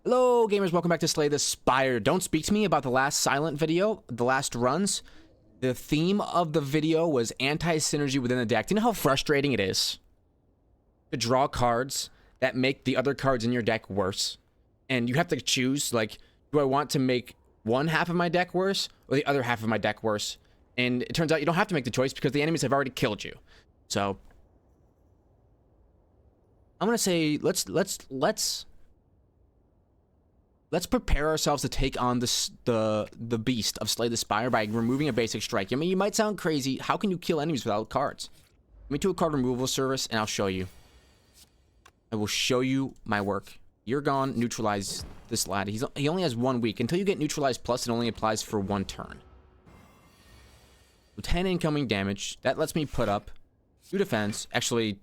Hello gamers, welcome back to Slay the Spire. Don't speak to me about the last silent video, the last runs. The theme of the video was anti-synergy within the deck. Do you know how frustrating it is to draw cards that make the other cards in your deck worse? And you have to choose, like, do I want to make one half of my deck worse or the other half of my deck worse? And it turns out you don't have to make the choice because the enemies have already killed you. So I'm gonna say let's prepare ourselves to take on the beast of Slay the Spire by removing a basic strike. I mean, you might sound crazy. How can you kill enemies without cards? Let me do a card removal service, and I'll show you. I will show you my work. You're gone. Neutralize this lad. He only has 1 week. Until you get neutralized plus, it only applies for 1 turn. So 10 incoming damage. That lets me put up 2 defense. Actually,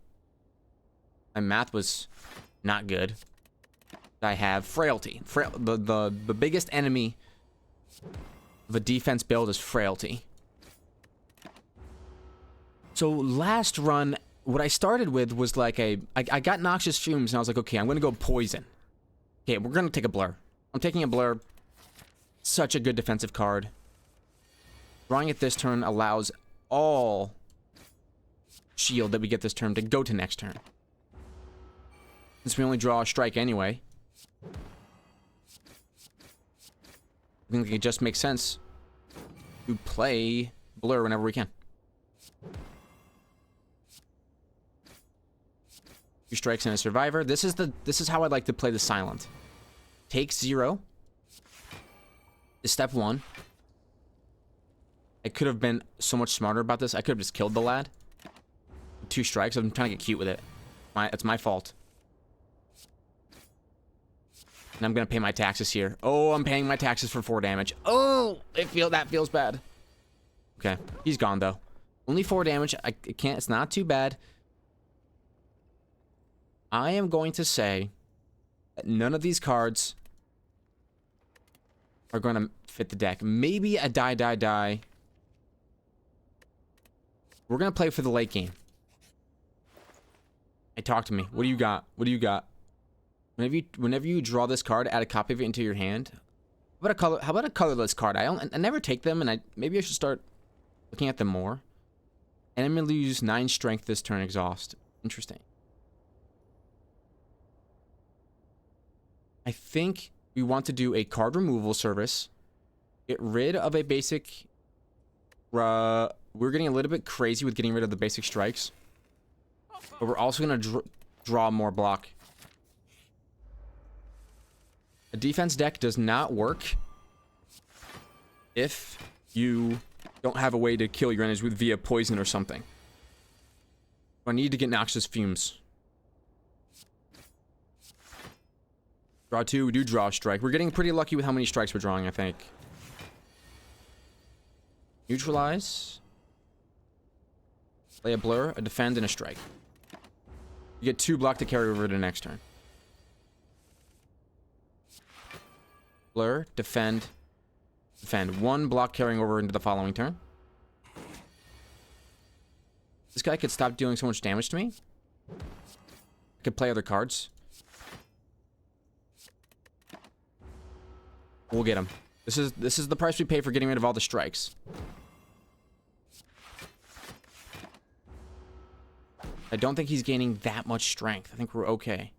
my math was not good. I have frailty. The biggest enemy of a defense build is frailty. So last run, what I started with was like I got Noxious Fumes, and I was like, okay, I'm gonna go poison. Okay, we're gonna take a blur. I'm taking a blur. Such a good defensive card. Drawing it this turn allows all shield that we get this turn to go to next turn. Since we only draw a strike anyway, I think it just makes sense to play blur whenever we can. 2 strikes and a survivor. This is how I'd like to play the silent. Take 0 is step 1. I could have been so much smarter about this. I could have just killed the lad. 2 strikes. I'm trying to get cute with it. It's my fault. And I'm gonna pay my taxes here. Oh, I'm paying my taxes for 4 damage. Oh, that feels bad. Okay, he's gone though. Only 4 damage. I can't. It's not too bad. I am going to say that none of these cards are gonna fit the deck. Maybe a die. We're gonna play for the late game. Hey, talk to me. What do you got? What do you got? Whenever you draw this card, add a copy of it into your hand. How about a colorless card? I never take them, and maybe I should start looking at them more. And I'm gonna lose 9 strength this turn. Exhaust. Interesting. I think we want to do a card removal service. Get rid of a basic. We're getting a little bit crazy with getting rid of the basic strikes, but we're also gonna draw more block. A defense deck does not work if you don't have a way to kill your enemies via poison or something. I need to get Noxious Fumes. Draw 2, we do draw a strike. We're getting pretty lucky with how many strikes we're drawing, I think. Neutralize. Play a blur, a defend, and a strike. You get 2 block to carry over to the next turn. Blur, defend, defend. 1 block carrying over into the following turn. This guy could stop doing so much damage to me. I could play other cards. We'll get him. This is the price we pay for getting rid of all the strikes. I don't think he's gaining that much strength. I think we're okay.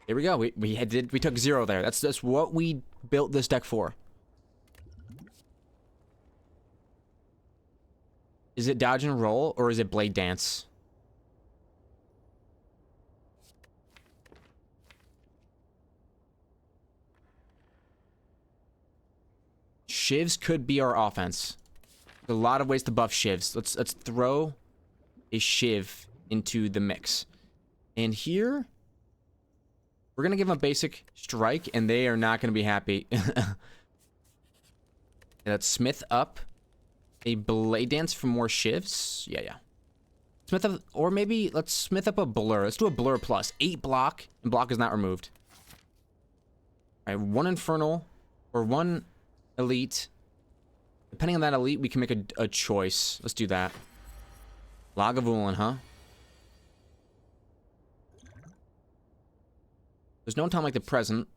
Here we go. We took 0 there. That's what we built this deck for. Is it dodge and roll or is it blade dance? Shivs could be our offense. There's a lot of ways to buff shivs. Let's throw a shiv into the mix. And here we're gonna give them a basic strike, and they are not gonna be happy. Let's smith up a blade dance for more shivs. Yeah. Smith up, or maybe let's smith up a blur. Let's do a blur plus 8 block, and block is not removed. All right, 1 infernal or 1 elite. Depending on that elite, we can make a choice. Let's do that. Lagavulin, huh? There's no time like the present.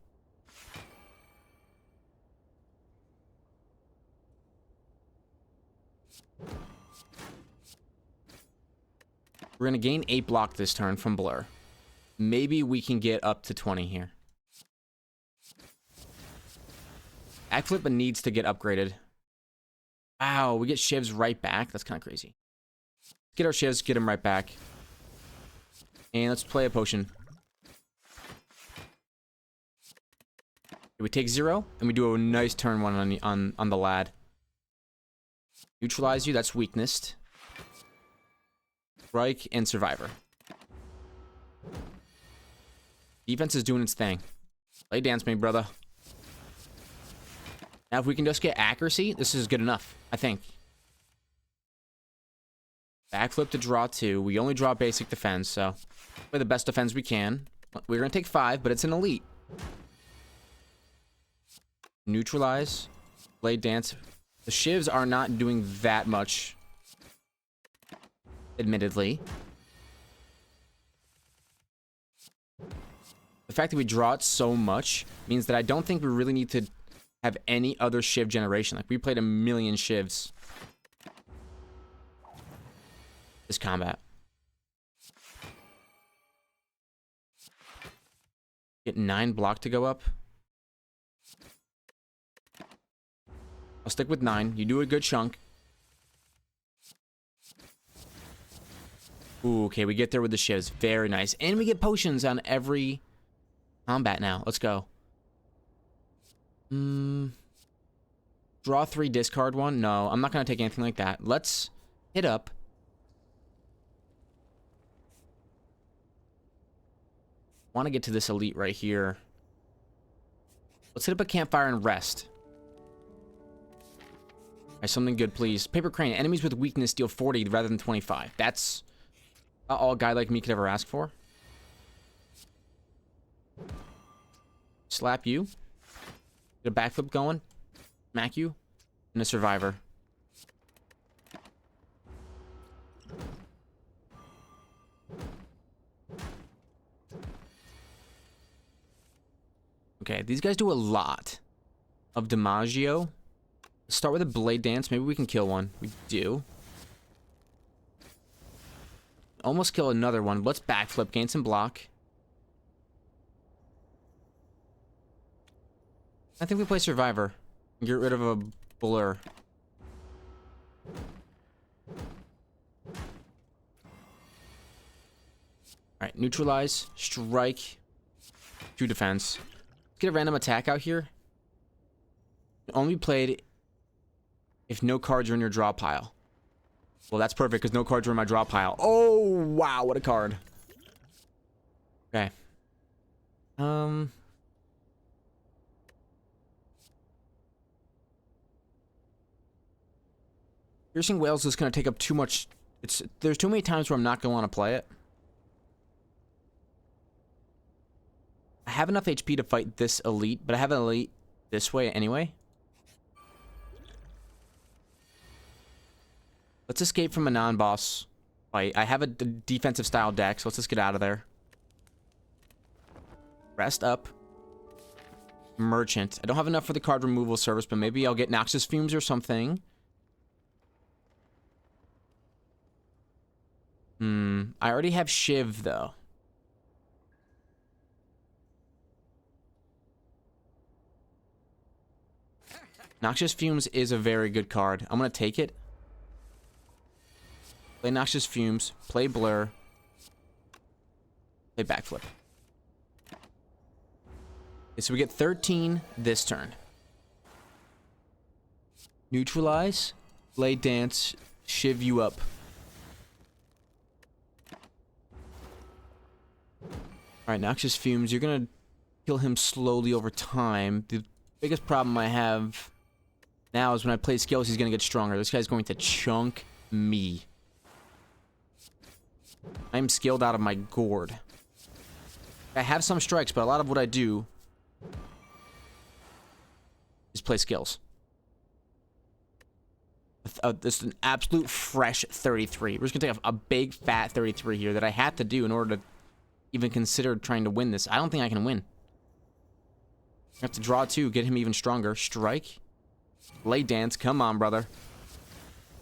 We're going to gain 8 block this turn from Blur. Maybe we can get up to 20 here. Backflip needs to get upgraded. Wow, we get shivs right back. That's kind of crazy. Get our shivs, get them right back. And let's play a potion. We take 0, and we do a nice turn 1 on the lad. Neutralize you, that's weakness. Strike and Survivor. Defense is doing its thing. Play dance me, brother. Now, if we can just get accuracy, this is good enough, I think. Backflip to draw 2. We only draw basic defense, so play the best defense we can. We're going to take 5, but it's an elite. Neutralize. Blade dance. The shivs are not doing that much, admittedly. The fact that we draw it so much means that I don't think we really need to have any other shiv generation. Like, we played a million shivs this combat. Get 9 block to go up. I'll stick with 9. You do a good chunk. Ooh, okay, we get there with the shivs. Very nice. And we get potions on every combat now. Let's go. Draw 3, discard 1. No, I'm not going to take anything like that. Let's hit up. Want to get to this elite right here. Let's hit up a campfire and rest. Alright, something good, please. Paper crane. Enemies with weakness deal 40 rather than 25. That's all a guy like me could ever ask for. Slap you. Get a backflip going. Smack you. And a survivor. Okay, these guys do a lot of Dimaggio. Start with a blade dance. Maybe we can kill one. We do. Almost kill another one. Let's backflip, gain some block. I think we play Survivor. Get rid of a Blur. Alright, neutralize, strike, 2 defense. Let's get a random attack out here. Only played if no cards are in your draw pile. Well, that's perfect because no cards are in my draw pile. Oh, wow, what a card. Okay. Piercing Whales is going to take up too much. There's too many times where I'm not going to want to play it. I have enough HP to fight this elite, but I have an elite this way anyway. Let's escape from a non-boss fight. I have a defensive style deck, so let's just get out of there. Rest up. Merchant. I don't have enough for the card removal service, but maybe I'll get Noxious Fumes or something. I already have Shiv, though. Noxious Fumes is a very good card. I'm going to take it. Play Noxious Fumes. Play Blur. Play Backflip. Okay, so we get 13 this turn. Neutralize. Play Dance. Shiv you up. Alright, Noxious Fumes. You're going to kill him slowly over time. The biggest problem I have now is when I play skills, he's going to get stronger. This guy's going to chunk me. I'm skilled out of my gourd. I have some strikes, but a lot of what I do is play skills. This is an absolute fresh 33. We're just going to take a big, fat 33 here that I had to do in order to even consider trying to win this. I don't think I can win. I have to draw 2, get him even stronger. Strike. Blade dance. Come on, brother.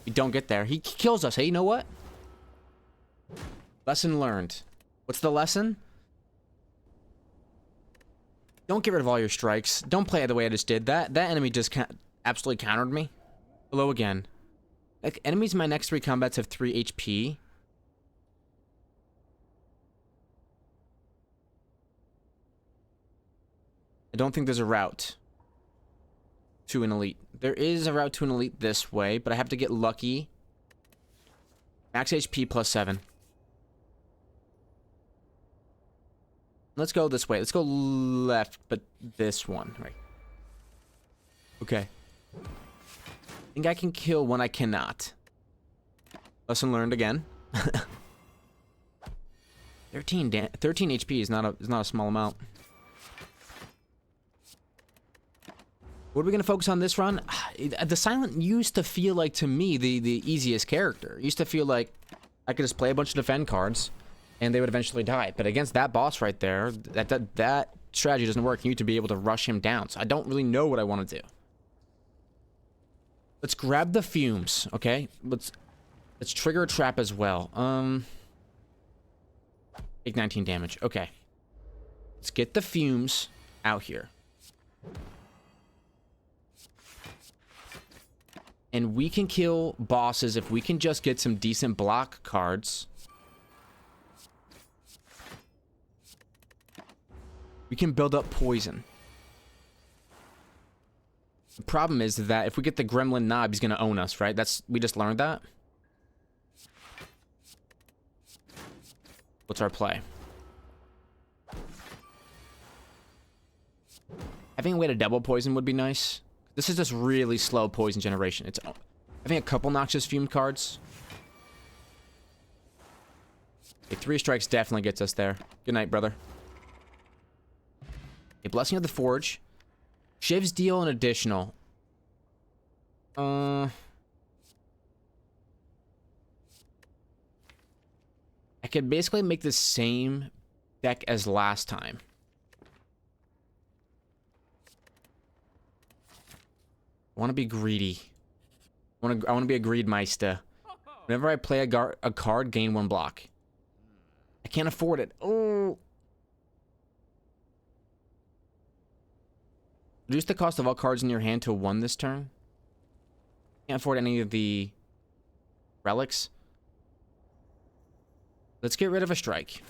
We don't get there. He kills us. Hey, you know what? Lesson learned. What's the lesson? Don't get rid of all your strikes. Don't play it the way I just did. That enemy just absolutely countered me. Hello again. Like, enemies in my next 3 combats have 3 HP. I don't think there's a route to an elite. There is a route to an elite this way, but I have to get lucky. Max HP plus 7. Let's go this way. Let's go left, but this one. Right. Okay. I think I can kill when I cannot. Lesson learned again. 13 HP is not a small amount. What are we going to focus on this run? The Silent used to feel like, to me, the easiest character. It used to feel like I could just play a bunch of defend cards, and they would eventually die. But against that boss right there, that strategy doesn't work. You need to be able to rush him down. So I don't really know what I want to do. Let's grab the fumes, okay? Let's trigger a trap as well. Take 19 damage. Okay. Let's get the fumes out here. And we can kill bosses if we can just get some decent block cards. We can build up poison. The problem is that if we get the gremlin knob, he's going to own us, right? We just learned that. What's our play? Having a way to double poison would be nice. This is just really slow poison generation. It's having a couple noxious fume cards. Okay, 3 strikes definitely gets us there. Good night, brother. A Blessing of the Forge. Shivs deal an additional. I could basically make the same deck as last time. I want to be greedy. I want to be a greedmeister. Whenever I play a card, gain 1 block. I can't afford it. Oh. Reduce the cost of all cards in your hand to 1 this turn. Can't afford any of the relics. Let's get rid of a strike.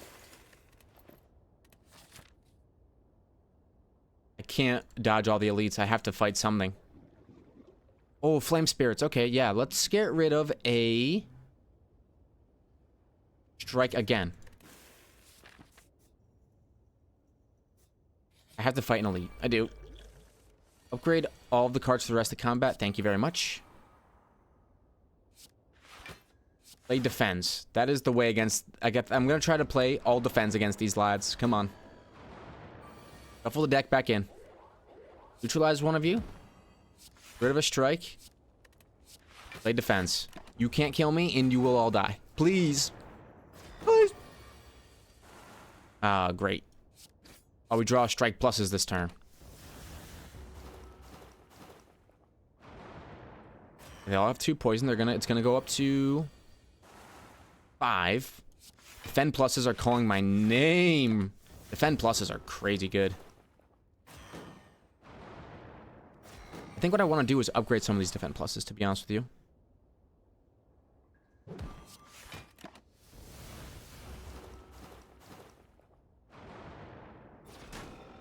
I can't dodge all the elites. I have to fight something. Oh, flame spirits. Okay, yeah. Let's get rid of a strike again. I have to fight an elite. I do. Upgrade all of the cards for the rest of combat. Thank you very much. Play defense. That is the way against... I'm going to try to play all defense against these lads. Come on. Shuffle the deck back in. Neutralize one of you. Rid of a strike. Play defense. You can't kill me, and you will all die. Please. Please. Ah, great. Oh, we draw strike pluses this turn. They all have 2 poison. It's gonna go up to 5. Defend pluses are calling my name. Defend pluses are crazy good. I think what I want to do is upgrade some of these defend pluses, to be honest with you.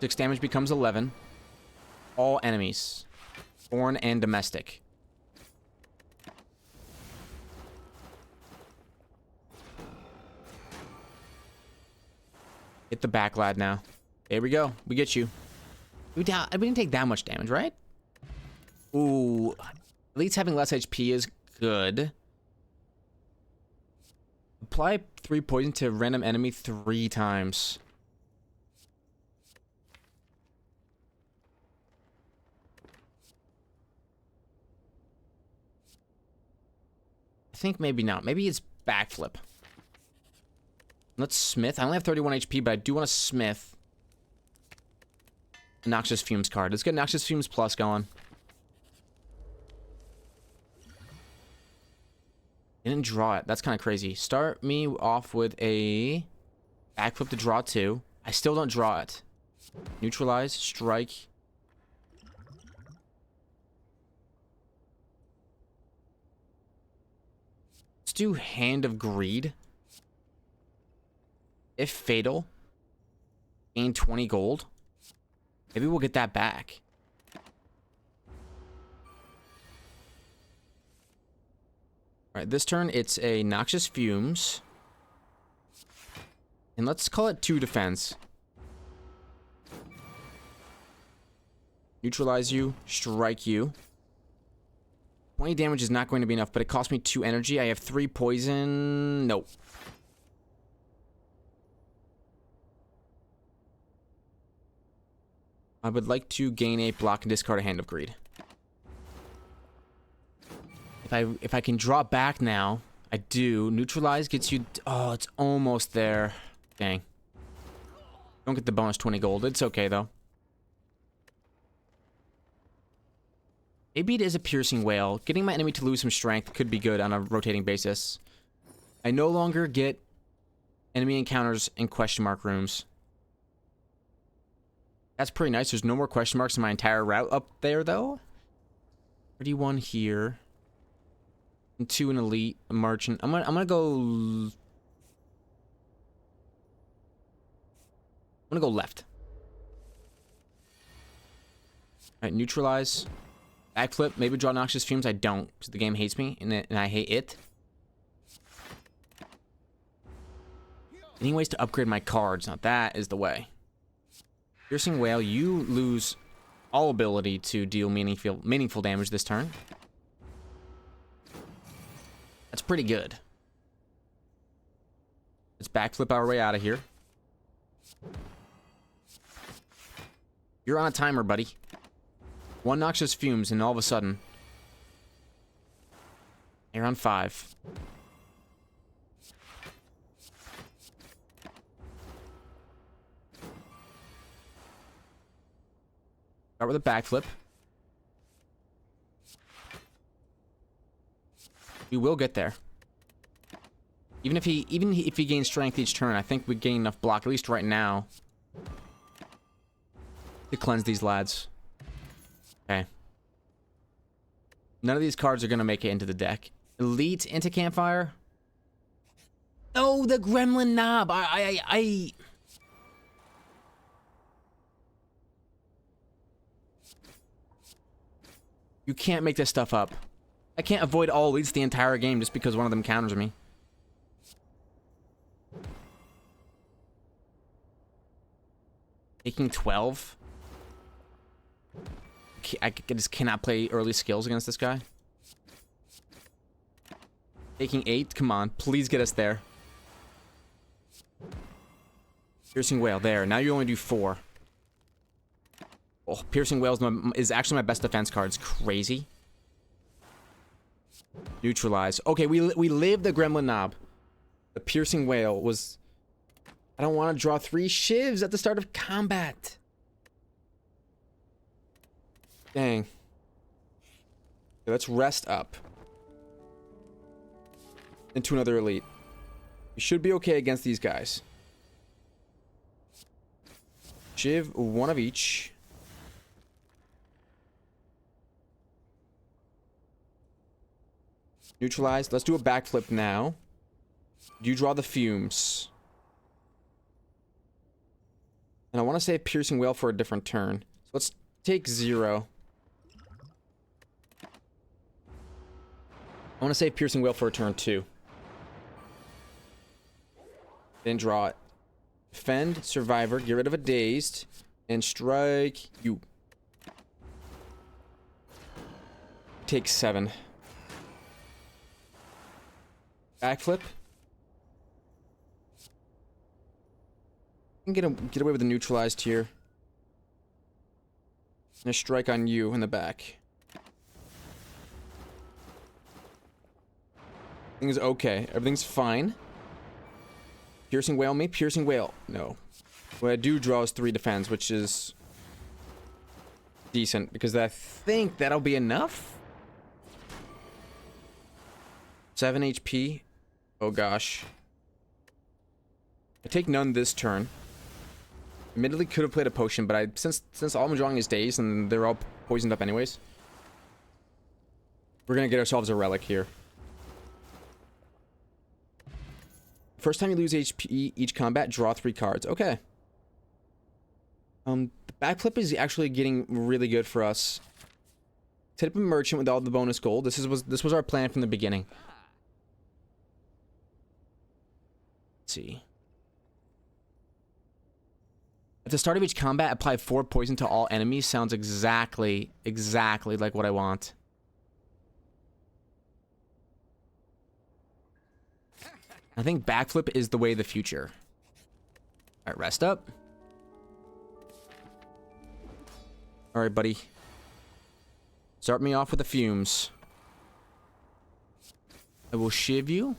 6 damage becomes 11. All enemies. Foreign and domestic. Hit the back lad now. There we go. We get you. We didn't take that much damage, right? Ooh. At least having less HP is good. Apply 3 poison to random enemy 3 times. I think maybe not. Maybe it's backflip. Let's smith. I only have 31 HP, but I do want to smith. Noxious Fumes card. Let's get Noxious Fumes Plus going. Didn't draw it. That's kind of crazy. Start me off with a backflip to draw 2. I still don't draw it. Neutralize, strike. Let's do Hand of Greed. If fatal, gain 20 gold. Maybe we'll get that back. Alright, this turn it's a Noxious Fumes. And let's call it 2 defense. Neutralize you, strike you. 20 damage is not going to be enough, but it cost me 2 energy. I have 3 poison. Nope. I would like to gain a block and discard a Hand of Greed. If I can draw back now, I do. Neutralize gets you... Oh, it's almost there. Dang. Don't get the bonus 20 gold. It's okay, though. Maybe it is a Piercing Wail. Getting my enemy to lose some strength could be good on a rotating basis. I no longer get enemy encounters in question mark rooms. That's pretty nice. There's no more question marks in my entire route up there, though. 31 here. And 2 an elite, a merchant. I'm gonna go left. Alright, neutralize. Backflip, maybe draw Noxious Fumes. I don't, because the game hates me, and I hate it. Any ways to upgrade my cards? Now that is the way. Piercing Wail, you lose all ability to deal meaningful damage this turn. That's pretty good. Let's backflip our way out of here. You're on a timer, buddy. 1 Noxious Fumes, and all of a sudden... You're on 5. Start with a backflip. We will get there. Even if he gains strength each turn, I think we gain enough block, at least right now, to cleanse these lads. Okay. None of these cards are going to make it into the deck. Elite into Campfire. Oh, the Gremlin Knob. You can't make this stuff up. I can't avoid all elites the entire game just because one of them counters me. Taking 12? I just cannot play early skills against this guy. Taking 8? Come on, please get us there. Piercing Wail, there. Now you only do 4. Oh, Piercing Wail is actually my best defense card. It's crazy. Neutralize. Okay, we lived the Gremlin Knob. The Piercing Wail was... I don't want to draw 3 shivs at the start of combat. Dang. Okay, let's rest up. Into another elite. We should be okay against these guys. Shiv, 1 of each. Neutralize. Let's do a backflip now. You draw the Fumes. And I want to say Piercing Wail for a different turn. So let's take 0. I want to say Piercing Wail for a turn 2. Then draw it. Defend, Survivor, get rid of a Dazed, and strike you. Take 7. Backflip. I can get away with a neutralized here. And a strike on you in the back. Everything's okay. Everything's fine. Piercing Wail me? Piercing Wail. No. What I do draw is 3 defense, which is decent, because I think that'll be enough. 7 HP. Oh gosh. I take none this turn. Admittedly, could have played a potion, but since all I'm drawing is days and they're all poisoned up anyways, we're gonna get ourselves a relic here. First time you lose HP each combat, draw 3 cards. Okay. The backflip is actually getting really good for us. Set up a merchant with all the bonus gold. This was our plan from the beginning. Let's see. At the start of each combat, apply 4 poison to all enemies. Sounds exactly like what I want. I think backflip is the way of the future. Alright, rest up. Alright, buddy. Start me off with the fumes. I will shiv you.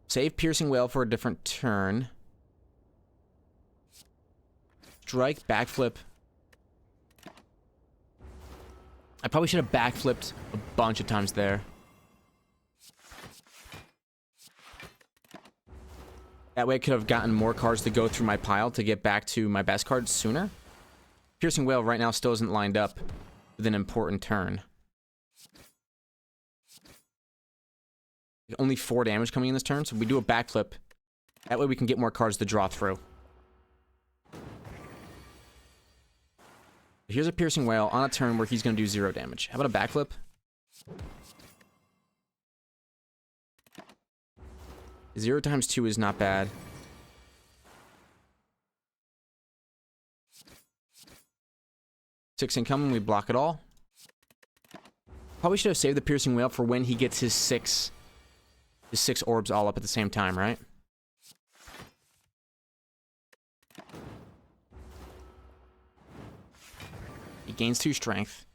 Save Piercing Wail for a different turn. Strike, backflip. I probably should have backflipped a bunch of times there. That way I could have gotten more cards to go through my pile to get back to my best cards sooner. Piercing Wail right now still isn't lined up with an important turn. Only 4 damage coming in this turn, so we do a backflip. That way we can get more cards to draw through. Here's a Piercing Wail on a turn where he's going to do 0 damage. How about a backflip? Zero times 2 is not bad. Six incoming, we block it all. Probably should have saved the Piercing Wail for when he gets his 6 orbs all up at the same time, right? He gains 2 strength.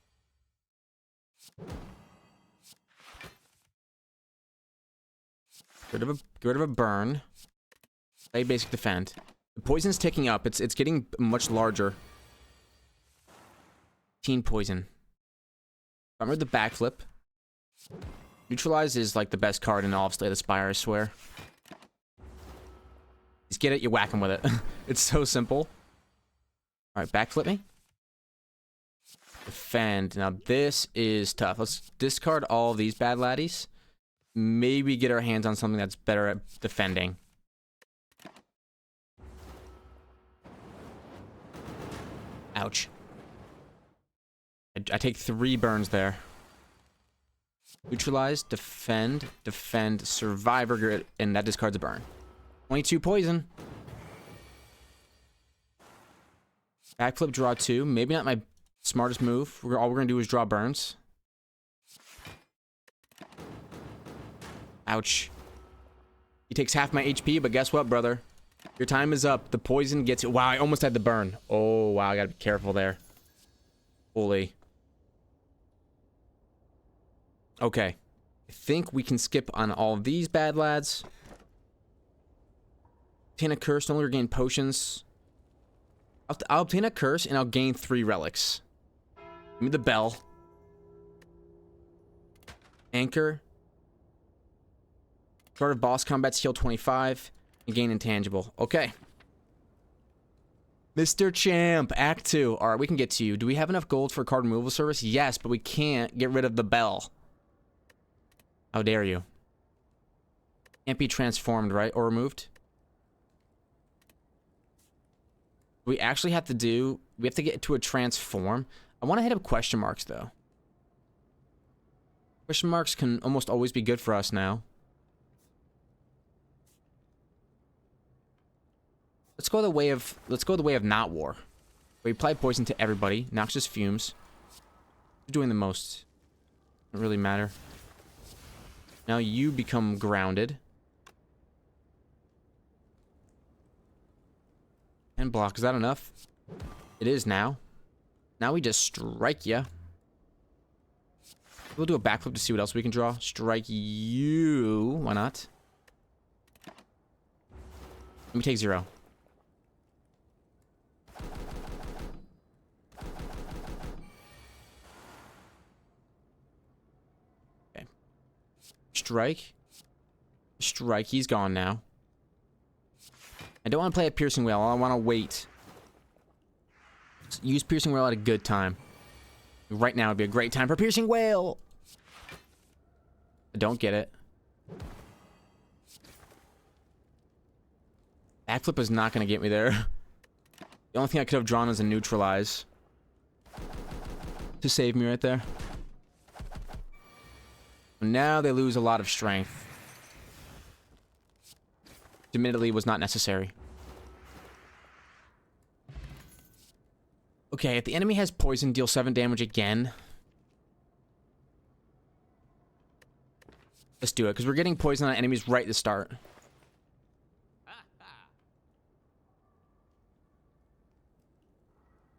Get rid of a burn. Play basic defend. The poison's ticking up. It's getting much larger. Teen poison. Remember the backflip. Neutralize is like the best card in all of Slay the Spire, I swear. Just get it, you whack him with it. It's so simple. Alright, backflip me. Defend. Now this is tough. Let's discard all of these bad laddies. Maybe get our hands on something that's better at defending. Ouch. I take 3 burns there. Neutralize, defend, survivor grid, and that discards a burn. 22 poison. Backflip, draw 2. Maybe not my smartest move. All we're gonna do is draw burns. Ouch. He takes half my HP, but guess what, brother? Your time is up. The poison gets you. Wow, I almost had the burn. Oh, wow, I gotta be careful there. Holy. Okay. I think we can skip on all of these bad lads. Obtain a curse, no longer gain potions. I'll obtain a curse, and I'll gain 3 relics. Give me the bell. Anchor. Start of boss combats, heal 25, and gain intangible. Okay. Mr. Champ, Act 2. Alright, we can get to you. Do we have enough gold for card removal service? Yes, but we can't get rid of the bell. How dare you? Can't be transformed, right? Or removed? We actually have to do... We have to get to a transform. I want to hit up question marks, though. Question marks can almost always be good for us now. Let's go the way of not war. We apply poison to everybody. Noxious fumes. Who's doing the most? Doesn't really matter. Now you become grounded. And block. Is that enough? It is now. Now we just strike ya. We'll do a backflip to see what else we can draw. Strike you. Why not? Let me take 0. Strike. Strike. He's gone now. I don't want to play a Piercing Wail. I want to wait. Use Piercing Wail at a good time. Right now would be a great time for Piercing Wail. I don't get it. Backflip is not going to get me there. The only thing I could have drawn is a Neutralize to save me right there. Now they lose a lot of strength. Admittedly, was not necessary. Okay, if the enemy has poison, deal 7 damage again. Let's do it, because we're getting poison on enemies right at the start.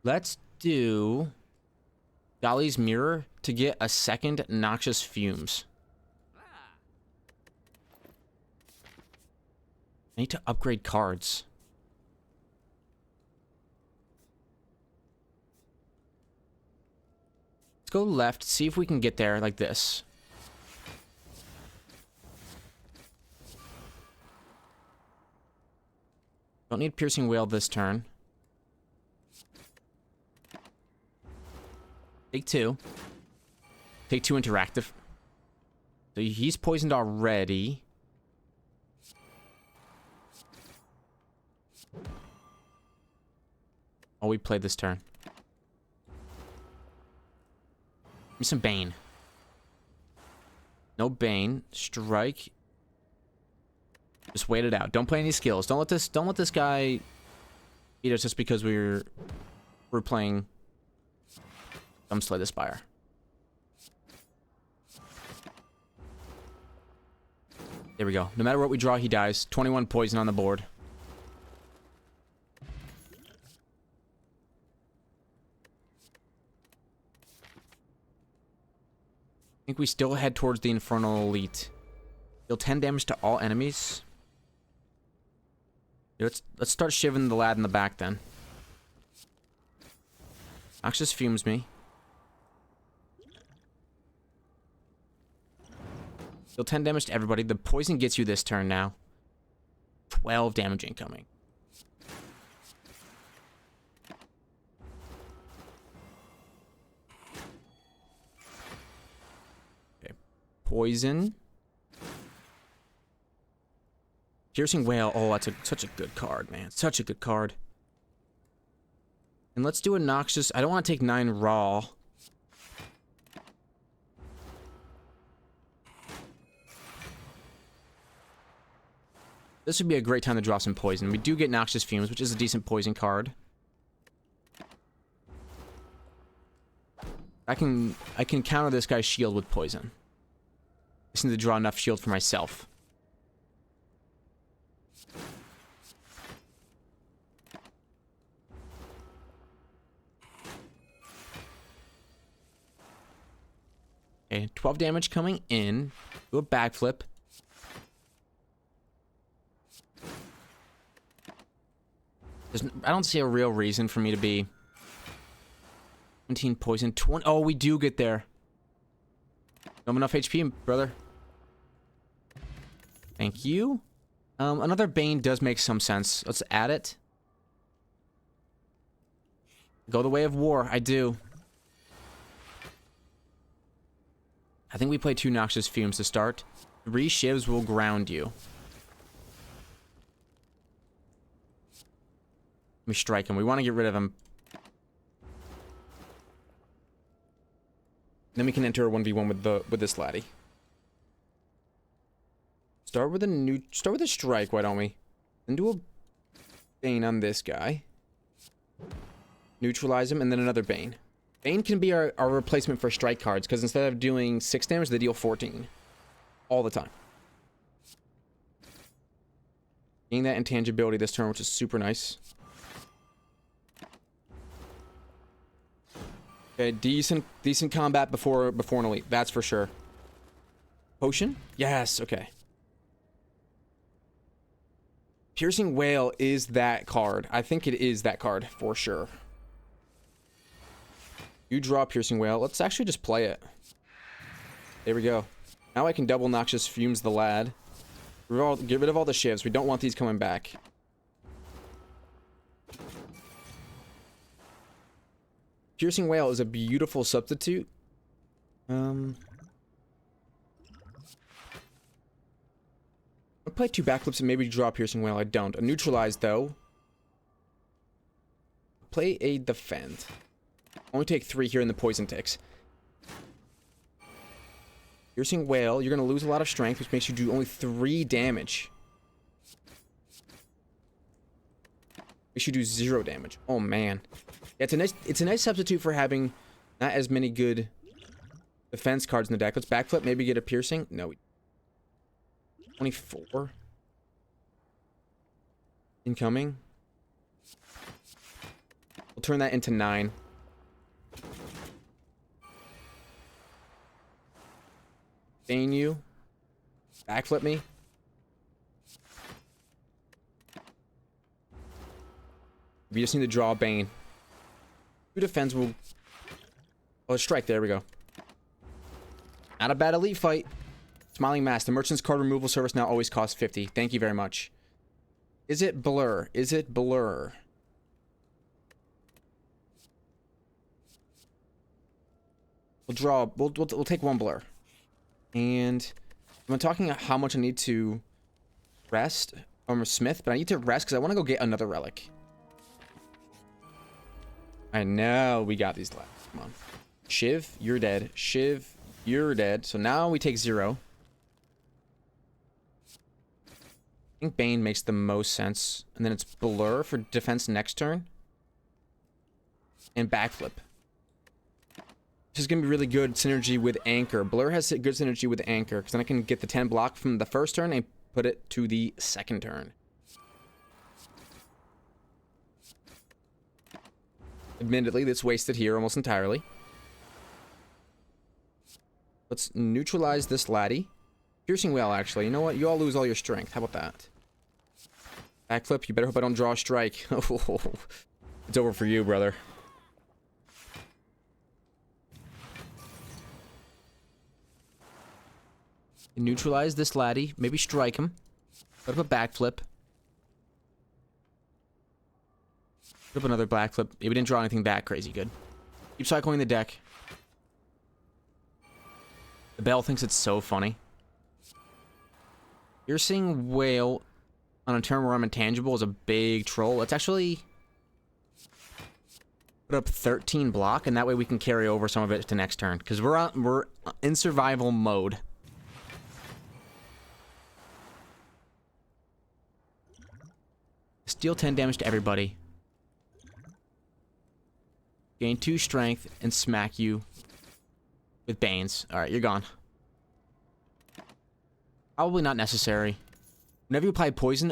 Let's do Dolly's Mirror to get a second Noxious Fumes. I need to upgrade cards. Let's go left, see if we can get there like this. Don't need Piercing Wail this turn. Take 2. Take 2 interactive. So he's poisoned already. Oh, we played this turn. Give me some Bane. No Bane. Strike. Just wait it out. Don't play any skills. Don't let this guy beat us just because we're playing Slay the Spire. There we go. No matter what we draw, he dies. 21 poison on the board. I think we still head towards the Infernal Elite. Deal 10 damage to all enemies. Yeah, let's start shivving the lad in the back then. Noxious Fumes me. Deal 10 damage to everybody. The poison gets you this turn now. 12 damage incoming. Okay. Poison. Piercing Wail. Oh, that's such a good card, man. Such a good card. And let's do a Noxious. I don't want to take 9 raw. This would be a great time to draw some poison. We do get Noxious Fumes, which is a decent poison card. I can counter this guy's shield with poison. I just need to draw enough shield for myself. Okay, 12 damage coming in. Do a backflip. I don't see a real reason for me to be 17 poison. 20. Oh, we do get there. Don't have enough HP, brother. Thank you. Another Bane does make some sense. Let's add it. Go the way of war. I do. I think we play 2 Noxious Fumes to start. 3 shivs will ground you. Let me strike him. We want to get rid of him. Then we can enter a 1v1 with this laddie. Start with a strike, why don't we? Then do a Bane on this guy. Neutralize him, and then another Bane. Bane can be our replacement for strike cards, because instead of doing 6 damage, they deal 14. All the time. Getting that intangibility this turn, which is super nice. Okay, decent combat before an elite, that's for sure. Potion? Yes, okay. Piercing Wail is that card. I think it is that card for sure. You draw Piercing Wail. Let's actually just play it. There we go. Now I can double Noxious Fumes the lad. Get rid of all the shivs. We don't want these coming back. Piercing Whale is a beautiful substitute. I'll play 2 backflips and maybe draw Piercing Whale. I don't. A Neutralize, though. Play a Defend. Only take 3 here in the Poison ticks. Piercing Whale, you're going to lose a lot of strength, which makes you do only 3 damage. Makes you do 0 damage. Oh, man. Yeah, it's a nice substitute for having not as many good defense cards in the deck. Let's backflip, maybe get a Piercing. No. 24. Incoming. We'll turn that into 9. Bane you. Backflip me. We just need to draw a Bane. 2 defense will... Oh, strike. There we go. Not a bad elite fight. Smiling Mask. The Merchant's card removal service now always costs 50. Thank you very much. Is it Blur? Is it Blur? We'll draw... We'll take 1 Blur. And I'm talking how much I need to rest. I'm a Smith, but I need to rest because I want to go get another relic. I know we got these left. Come on. Shiv, you're dead. Shiv, you're dead. So now we take 0. I think Bane makes the most sense. And then it's Blur for defense next turn. And backflip. This is going to be really good synergy with Anchor. Blur has good synergy with Anchor, because then I can get the 10 block from the first turn and put it to the second turn. Admittedly, that's wasted here almost entirely. Let's neutralize this laddie. Piercing Whale, actually. You know what? You all lose all your strength. How about that? Backflip. You better hope I don't draw a strike. It's over for you, brother. Neutralize this laddie. Maybe strike him. Put up a backflip. Put up another backflip. Yeah, we didn't draw anything that crazy good. Keep cycling the deck. The Bell thinks it's so funny. Piercing Whale on a turn where I'm intangible is a big troll. Let's actually put up 13 block, and that way we can carry over some of it to next turn. Because we're in survival mode. Deal 10 damage to everybody. Gain 2 strength and smack you with Banes. Alright, you're gone. Probably not necessary. Whenever you apply poison,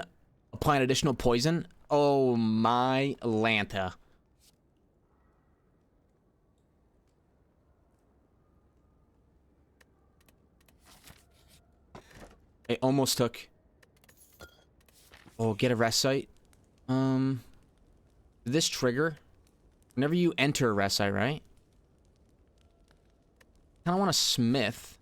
apply an additional poison. Oh my Lanta. I almost took... Oh, get a rest site. This trigger, whenever you enter a rest site, right? I don't want a Smith.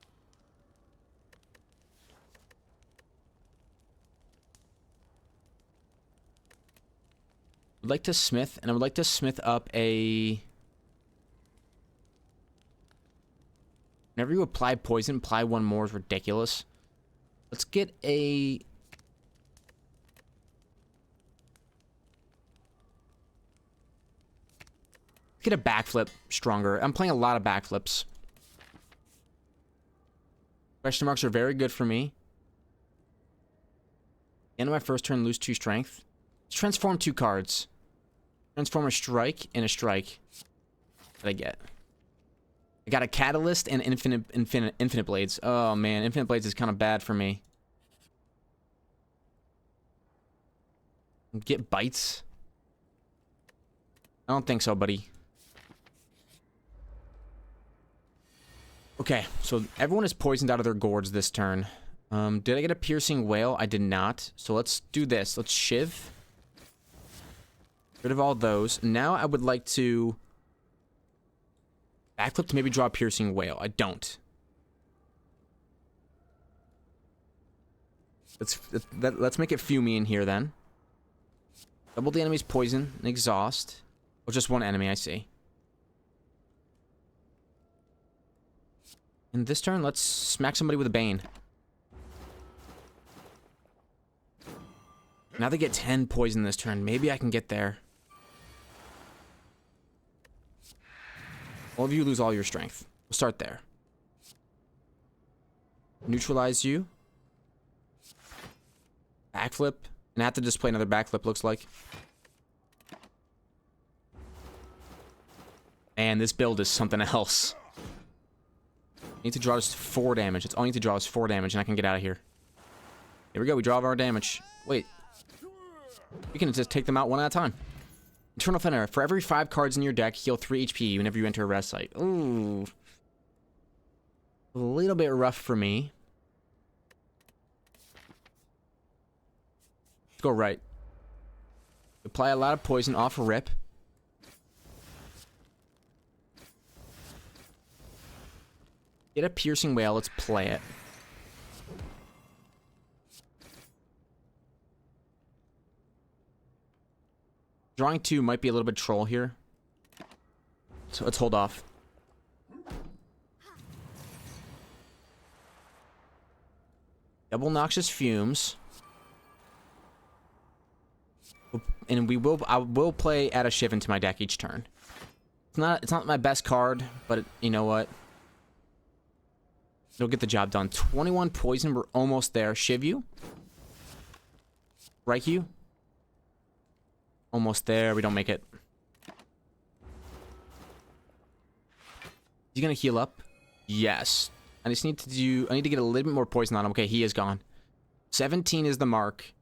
I'd like to Smith, and I would like to Smith up a... Whenever you apply poison, apply 1 more is ridiculous. Let's get a... Get a backflip stronger. I'm playing a lot of backflips. Question marks are very good for me. End of my first turn, lose 2 strength. Let's transform 2 cards. Transform a strike and a strike. What I get? I got a Catalyst and Infinite Blades. Oh man, Infinite Blades is kind of bad for me. Get bites? I don't think so, buddy. Okay, so everyone is poisoned out of their gourds this turn. Did I get a Piercing Whale? I did not. So let's do this. Let's Shiv. Rid of all those. Now I would like to... Backflip to maybe draw a Piercing Whale. I don't. Let's make it Fumey in here then. Double the enemy's poison and exhaust. Or just one enemy, I see. And this turn, let's smack somebody with a Bane. Now they get 10 poison this turn. Maybe I can get there. All of you lose all your strength. We'll start there. Neutralize you. Backflip. And I have to display another backflip, looks like. And this build is something else. I need to draw just 4 damage. That's all I need to draw is 4 damage, and I can get out of here. Here we go. We draw our damage. Wait. We can just take them out one at a time. Eternal Fenrir. For every 5 cards in your deck, heal 3 HP whenever you enter a rest site. Ooh. A little bit rough for me. Let's go right. Apply a lot of poison off a rip. Get a piercing whale. Let's play it. Drawing 2 might be a little bit troll here. So let's hold off. Double Noxious Fumes. And I will play Add a Shiv into my deck each turn. It's not my best card, but you know what? It'll get the job done. 21 poison, we're almost there. Shiv you. Strike you. Almost there, we don't make it. Is he gonna heal up? Yes. I just need to get a little bit more poison on him. Okay, he is gone. 17 is the mark.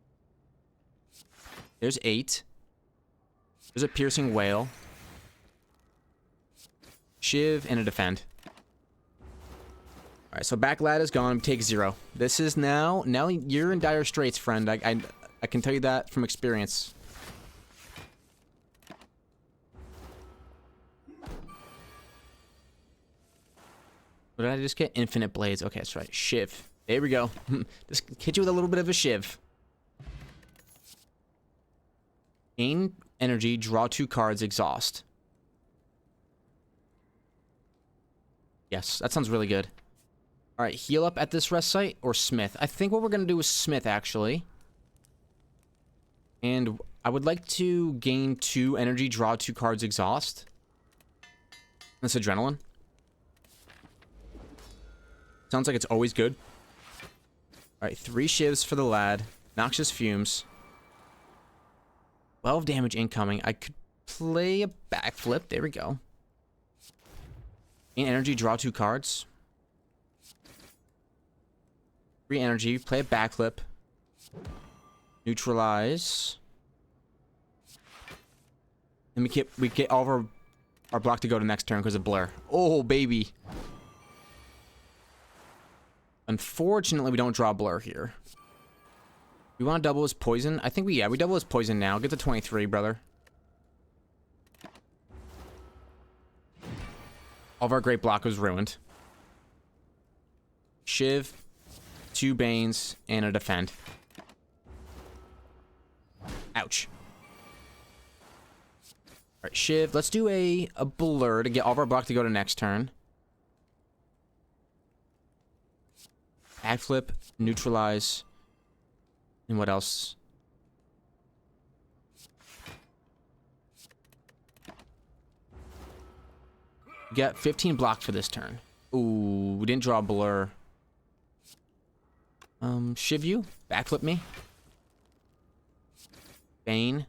There's 8. There's a piercing whale. Shiv and a defend. Alright, so back lad is gone. Take 0. This is now you're in dire straits, friend. I can tell you that from experience. What did I just get? Infinite Blades. Okay, that's right. Shiv. There we go. Just hit you with a little bit of a Shiv. Gain energy, draw 2 cards, exhaust. Yes, that sounds really good. Alright, heal up at this rest site or Smith. I think what we're going to do is Smith, actually. And I would like to gain 2 energy, draw 2 cards, exhaust. That's adrenaline. Sounds like it's always good. Alright, 3 shivs for the lad. Noxious Fumes. 12 damage incoming. I could play a backflip. There we go. Gain energy, draw 2 cards. 3 energy, play a backflip. Neutralize. And we get all of our block to go to next turn because of Blur. Oh, baby. Unfortunately, we don't draw Blur here. We want to double his poison. I think we double his poison now. Get to 23, brother. All of our great block was ruined. Shiv, 2 Banes, and a defend. Ouch. Alright, Shiv. Let's do a Blur to get all of our block to go to next turn. Backflip, neutralize, and what else? We got 15 block for this turn. Ooh, we didn't draw a Blur. Shiv you, backflip me. Bane.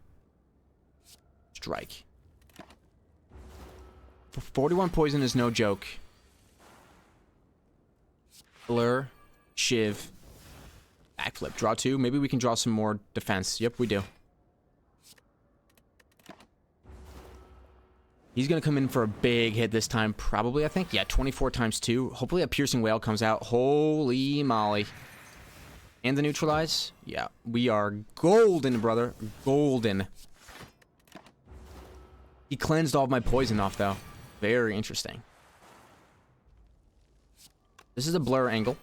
Strike. 41 poison is no joke. Blur. Shiv. Backflip. Draw 2. Maybe we can draw some more defense. Yep, we do. He's going to come in for a big hit this time, probably, I think. Yeah, 24 times 2. Hopefully a piercing whale comes out. Holy moly. And the neutralize. Yeah, we are golden, brother. Golden. He cleansed all of my poison off, though. Very interesting. This is a Blur angle.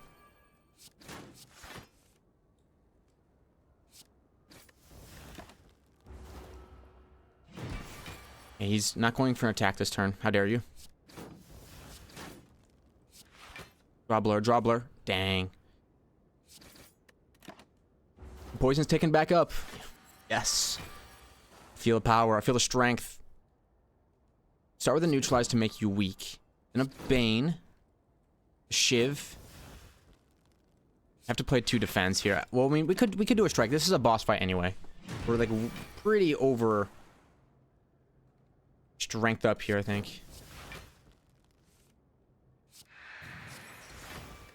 Okay, he's not going for an attack this turn. How dare you? Draw blur. Dang. Poison's taken back up. Yes. I feel the power. I feel the strength. Start with a neutralize to make you weak. Then a Bane. A Shiv. Have to play 2 defense here. Well, I mean, we could do a strike. This is a boss fight anyway. We're like pretty over strength up here, I think.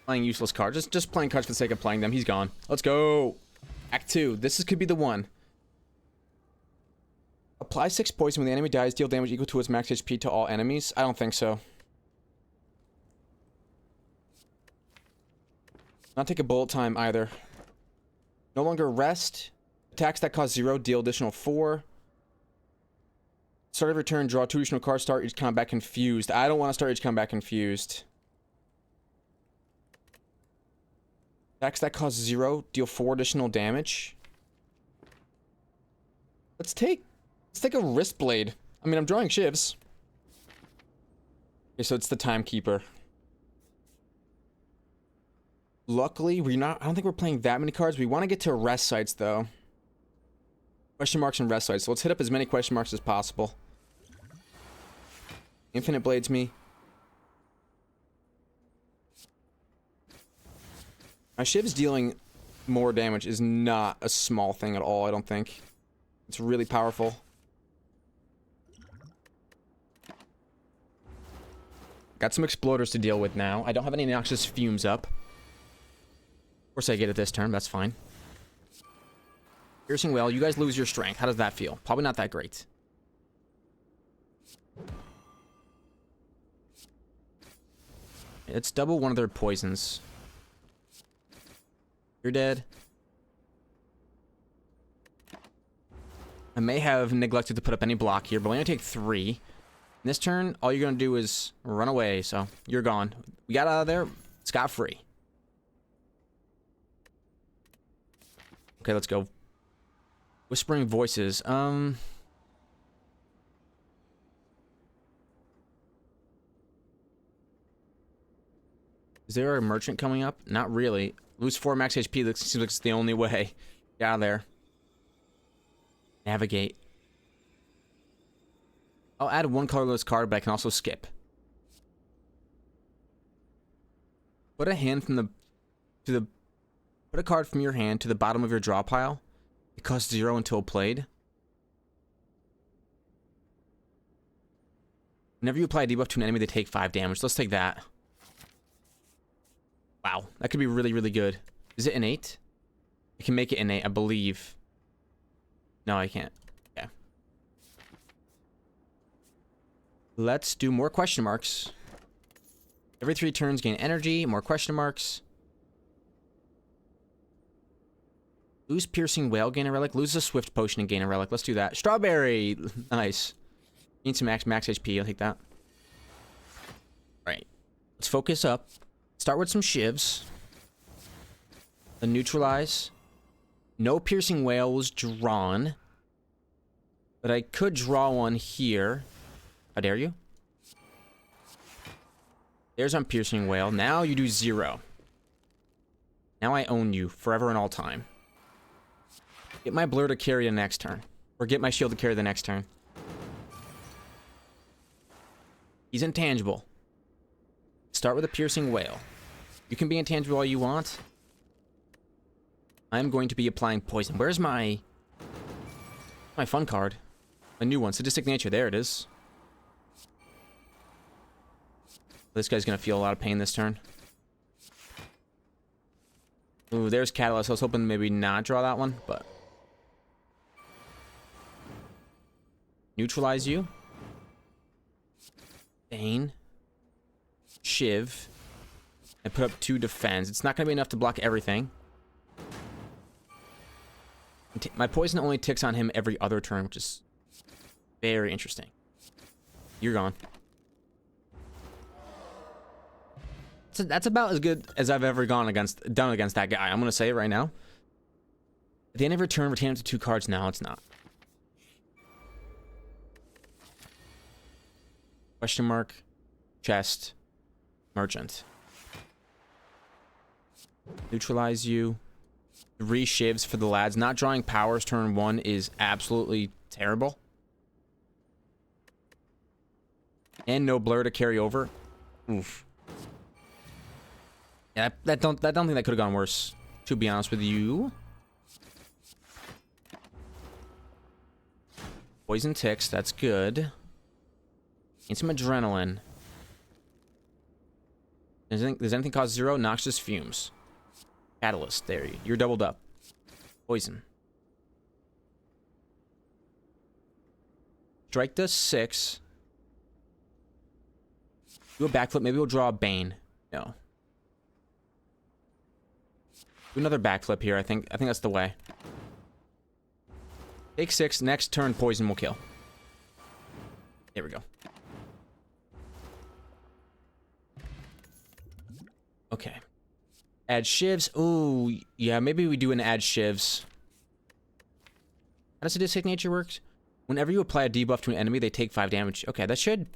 Playing useless cards. Just playing cards for the sake of playing them. He's gone. Let's go. Act 2. This could be the one. Apply 6 poison when the enemy dies. Deal damage equal to its max HP to all enemies. I don't think so. Not take a bullet time either. No longer rest. Attacks that cost 0 deal additional 4. Start of your turn, draw 2 additional cards. Start each combat confused. I don't want to start each combat confused. Attacks that cost 0 deal 4 additional damage. Let's take a wrist blade. I mean, I'm drawing shivs. Okay, so it's the timekeeper. Luckily, I don't think we're playing that many cards. We want to get to rest sites, though. Question marks and rest sites. So let's hit up as many question marks as possible. Infinite blades me. My shiv's dealing more damage is not a small thing at all, I don't think. It's really powerful. Got some exploders to deal with now. I don't have any noxious fumes up. Of course I get it this turn, that's fine. Piercing Wail, you guys lose your strength. How does that feel? Probably not that great. It's double one of their poisons. You're dead. I may have neglected to put up any block here, but we only take 3. In this turn, all you're going to do is run away, so you're gone. We got out of there scot-free. Okay, let's go. Whispering Voices. Is there a merchant coming up? Not really. Lose 4 max HP. That seems like it's the only way. Get out of there. Navigate. I'll add 1 colorless card, but I can also skip. Put a hand from put a card from your hand to the bottom of your draw pile. It costs 0 until played. Whenever you apply a debuff to an enemy, they take 5 damage. Let's take that. Wow, that could be really, really good. Is it innate? I can make it innate, I believe. No, I can't. Yeah. Let's do more question marks. Every 3 turns, gain energy, more question marks. Lose Piercing Wail, gain a relic. Lose a Swift Potion and gain a relic. Let's do that. Strawberry! Nice. Need some max HP, I'll take that. Alright. Let's focus up. Start with some shivs. Then neutralize. No Piercing Wail was drawn. But I could draw one here. How dare you? There's on Piercing Wail. Now you do 0. Now I own you forever and all time. Get my blur to carry the next turn. Or get my shield to carry the next turn. He's intangible. Start with a Piercing Wail. You can be intangible all you want. I'm going to be applying poison. Where's my fun card? My new one. Sadistic Nature. There it is. This guy's going to feel a lot of pain this turn. Ooh, there's Catalyst. I was hoping maybe not draw that one, but... Neutralize you. Bane. Shiv. And put up 2 defense. It's not going to be enough to block everything. My poison only ticks on him every other turn, which is very interesting. You're gone. So that's about as good as I've ever done against that guy. I'm going to say it right now. At the end of your turn, retain up to 2 cards. No, it's not. Question mark. Chest. Merchant. Neutralize you. 3 shivs for the lads. Not drawing powers turn 1 is absolutely terrible. And no blur to carry over. Oof. Yeah, I don't think that could have gone worse, to be honest with you. Poison ticks, that's good. Need some adrenaline. Does anything cause 0? Noxious fumes. Catalyst, there you're doubled up. Poison. Strike does 6. Do a backflip, maybe we'll draw a Bane. No. Do another backflip here, I think that's the way. Take 6, next turn poison will kill. There we go. Okay. Add shivs. Ooh, yeah, maybe we do an add shivs. How does sadistic nature work? Whenever you apply a debuff to an enemy, they take 5 damage. Okay, that should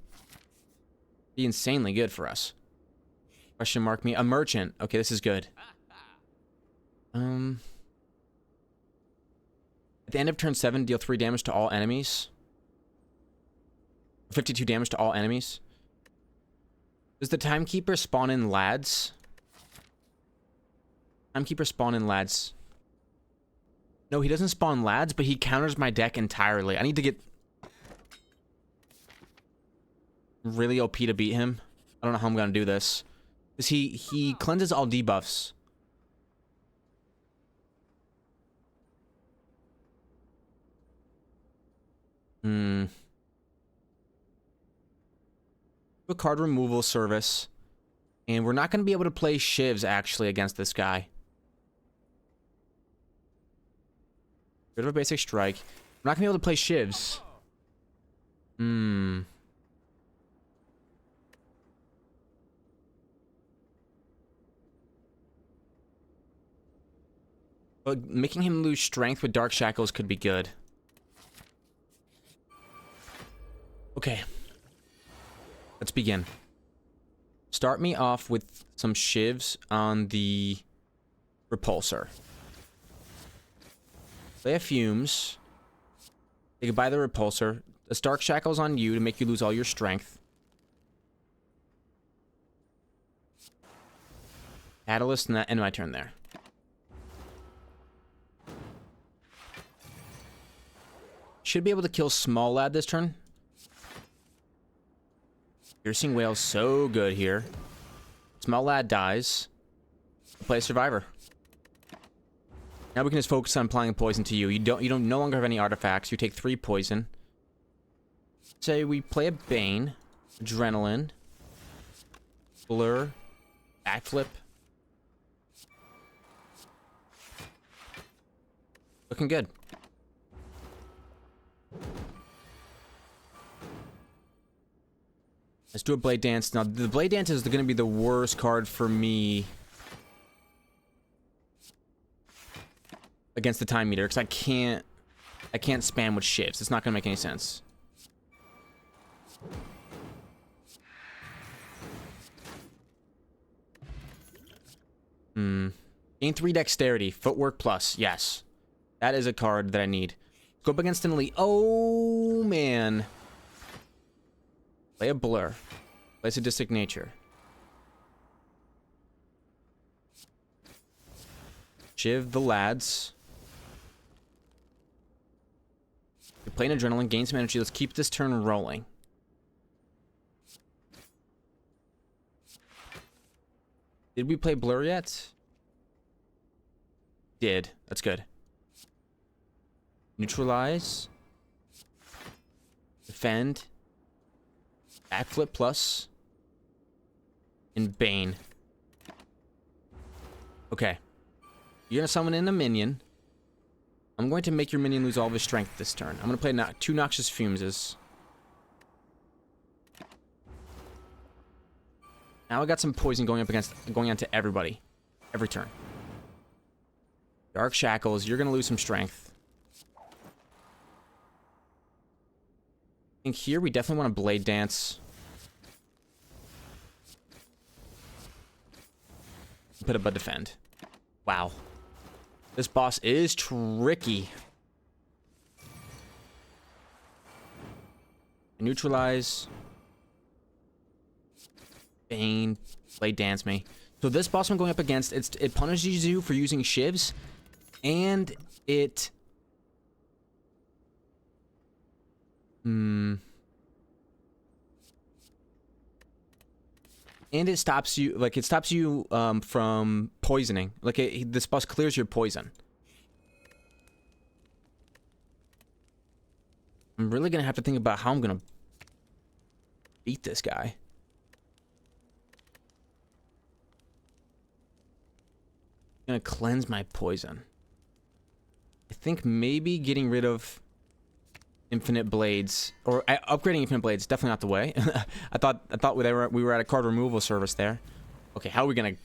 be insanely good for us. Question mark me. A merchant. Okay, this is good. At the end of turn 7, deal 3 damage to all enemies. 52 damage to all enemies. Does the Timekeeper spawn in lads? Timekeeper spawn in lads. No, he doesn't spawn lads, but he counters my deck entirely. I need to get really OP to beat him. I don't know how I'm gonna do this. Because he cleanses all debuffs. A card removal service. And we're not going to be able to play shivs, actually, against this guy. Rid of a basic strike. We're not going to be able to play shivs. But making him lose strength with Dark Shackles could be good. Okay. Let's begin. Start me off with some shivs on the repulsor. Play a fumes. Say goodbye to the repulsor. A Dark Shackles on you to make you lose all your strength. Catalyst, and that end my turn there. Should be able to kill Small Lad this turn. Piercing Whale's so good here. Small Lad dies. Play a Survivor. Now we can just focus on applying poison to you. You don't no longer have any artifacts. You take 3 poison. Say we play a Bane, Adrenaline, Blur, Backflip. Looking good. Let's do a Blade Dance. Now, the Blade Dance is going to be the worst card for me against the Time Meter, because I can't spam with shifts. It's not going to make any sense. Gain 3 Dexterity. Footwork plus. Yes. That is a card that I need. Go up against an Elite. Oh, man. Play a Blur. Play Sadistic Nature. Shiv the lads. You're playing Adrenaline, gain some energy. Let's keep this turn rolling. Did we play Blur yet? Did. That's good. Neutralize. Defend. Backflip plus. And Bane. Okay. You're going to summon in a minion. I'm going to make your minion lose all of his strength this turn. I'm going to play 2 Noxious Fumeses. Now I got some poison going onto everybody. Every turn. Dark Shackles, you're going to lose some strength. I think here we definitely want to Blade Dance. Put up a defend. Wow. This boss is tricky. Neutralize. Bane. Blade dance me. So this boss I'm going up against, it punishes you for using shivs, and it... And it stops you, like, it stops you from poisoning. Like, this boss clears your poison. I'm really gonna have to think about how I'm gonna beat this guy. I'm gonna cleanse my poison. I think maybe getting rid of infinite blades, or upgrading infinite blades, definitely not the way. I thought we were at a card removal service there. Okay, how are we gonna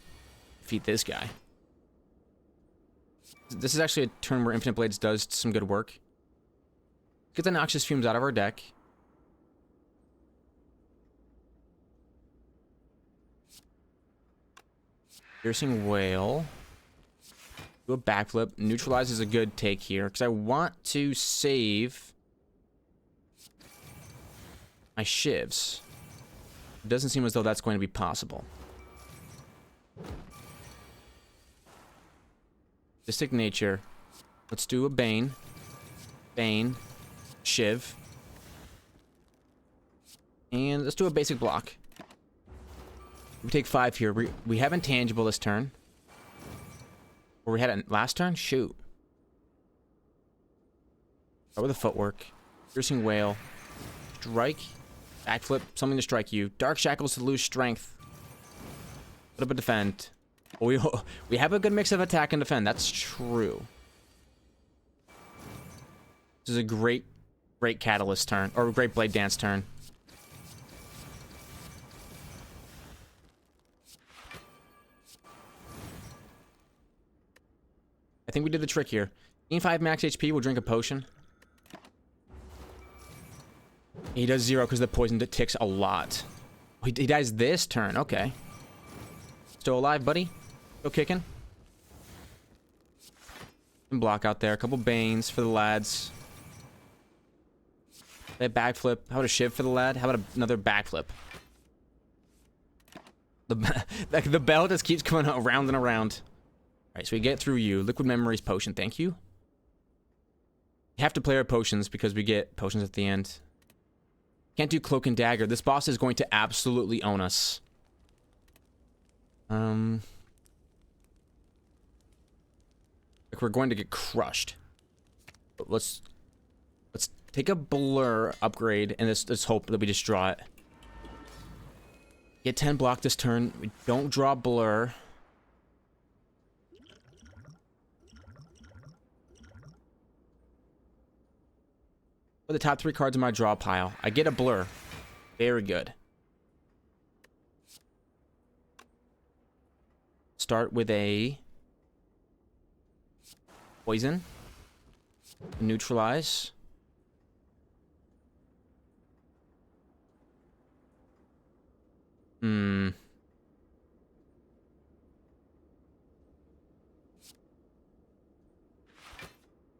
defeat this guy? This is actually a turn where infinite blades does some good work. Get the noxious fumes out of our deck. Piercing whale. Do a backflip. Neutralize is a good take here, because I want to save my shivs. It doesn't seem as though that's going to be possible. Mystic nature. Let's do a bane. Bane. Shiv. And let's do a basic block. We take 5 here. We have intangible this turn. Or we had it last turn? Shoot. Start with the footwork. Piercing whale. Strike. Backflip. Something to strike you. Dark shackles to lose strength. Put up a defend. We have a good mix of attack and defend. That's true. This is a great catalyst turn. Or a great blade dance turn. I think we did the trick here. Gain 5 max HP, we'll drink a potion. He does 0 because the poison ticks a lot. He dies this turn, okay. Still alive, buddy? Still kicking? Some block out there, a couple banes for the lads. That backflip. How about a shiv for the lad? How about another backflip? The bell just keeps going around and around. Alright, so we get through you. Liquid Memories potion, thank you. We have to play our potions because we get potions at the end. Can't do Cloak and Dagger. This boss is going to absolutely own us. Like we're going to get crushed. But let's take a blur upgrade and let's hope that we just draw it. Get 10 block this turn. We don't draw blur. For the top 3 cards in my draw pile. I get a blur. Very good. Start with a poison. Neutralize.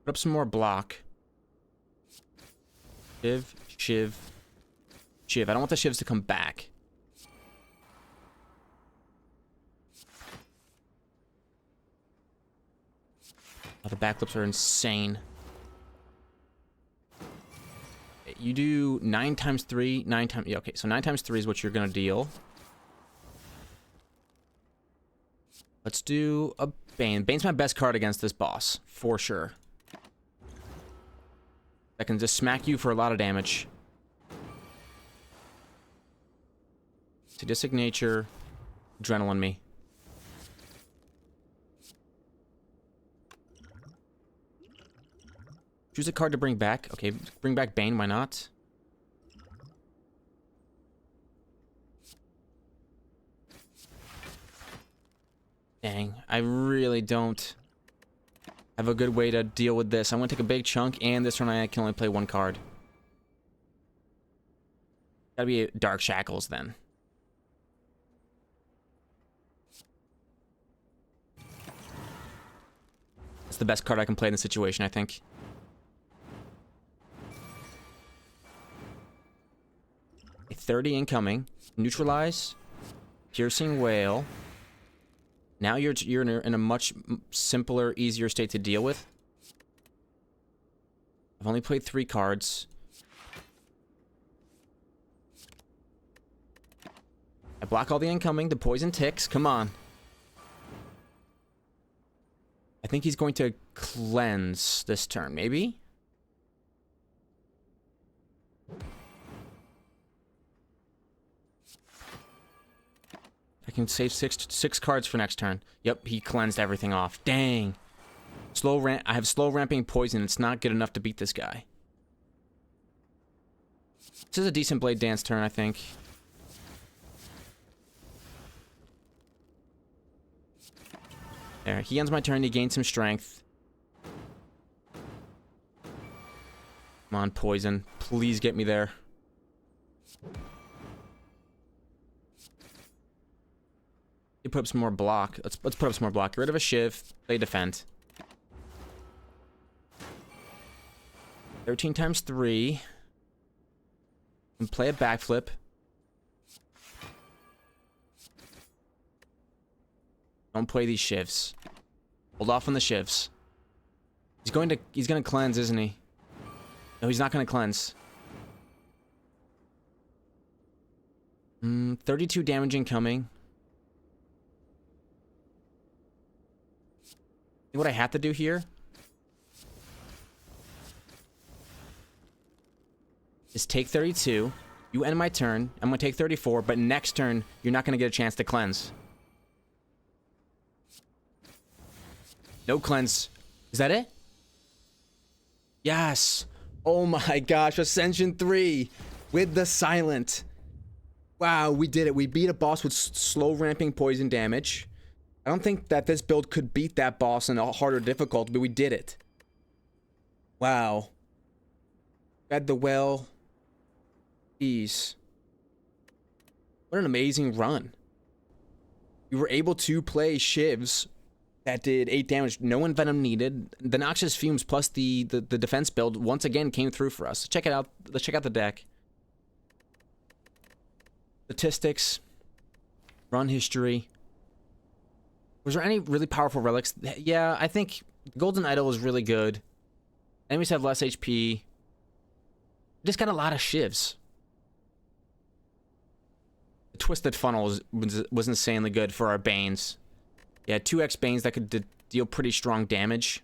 Put up some more block. Shiv, shiv, shiv. I don't want the shivs to come back. Oh, the backflips are insane. You do 9 times 3, 9 times... Yeah, okay, so 9 times 3 is what you're gonna deal. Let's do a Bane. Bane's my best card against this boss, for sure. That can just smack you for a lot of damage. Sadistic Nature. Adrenaline me. Choose a card to bring back. Okay, bring back Bane, why not? Dang, I really don't have a good way to deal with this. I'm gonna take a big chunk, and this turn I can only play 1 card. Gotta be Dark Shackles then. It's the best card I can play in the situation, I think. A 30 incoming. Neutralize. Piercing Whale. Now you're in a much simpler, easier state to deal with. I've only played 3 cards. I block all the incoming. The poison ticks. Come on. I think he's going to cleanse this turn, maybe? I can save six cards for next turn. Yep, he cleansed everything off. Dang. I have slow ramping poison. It's not good enough to beat this guy. This is a decent Blade Dance turn, I think. There, he ends my turn. He gains some strength. Come on, poison. Please get me there. You put up some more block. Let's put up some more block. Get rid of a Shiv. Play defend. 13 times 3. And play a backflip. Don't play these Shivs. Hold off on the Shivs. He's gonna cleanse, isn't he? No, he's not gonna cleanse. 32 damage incoming. What I have to do here is take 32. You end my turn. I'm gonna take 34, but next turn you're not gonna get a chance to cleanse. No cleanse. Is that it? Yes. Oh my gosh, Ascension 3 with the silent. Wow, we did it. We beat a boss with slow ramping poison damage. I don't think that this build could beat that boss in a harder difficulty, but we did it. Wow. Got the well. Jeez. What an amazing run. We were able to play Shivs that did 8 damage. No Envenom needed. The Noxious Fumes plus the defense build once again came through for us. Check it out. Let's check out the deck. Statistics. Run history. Was there any really powerful relics? Yeah, I think Golden Idol was really good. Enemies have less HP. Just got a lot of Shivs. The Twisted Funnel was insanely good for our Banes. Yeah, 2x Banes that could deal pretty strong damage.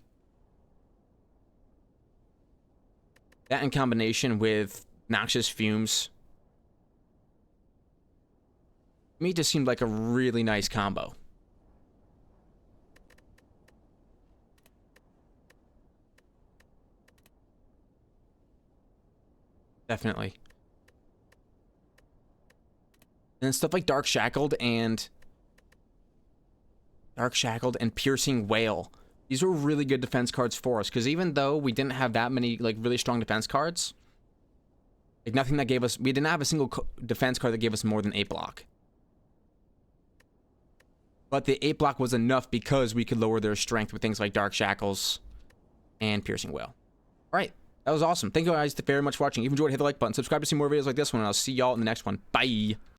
That in combination with Noxious Fumes. To me, it just seemed like a really nice combo. Definitely. And then stuff like Dark Shackled and Piercing Whale. These were really good defense cards for us, because even though we didn't have that many like really strong defense cards, like nothing that gave us, we didn't have a single defense card that gave us more than 8 block. But the 8 block was enough because we could lower their strength with things like Dark Shackles and Piercing Whale. All right. That was awesome. Thank you guys very much for watching. If you enjoyed, hit the like button. Subscribe to see more videos like this one, and I'll see y'all in the next one. Bye.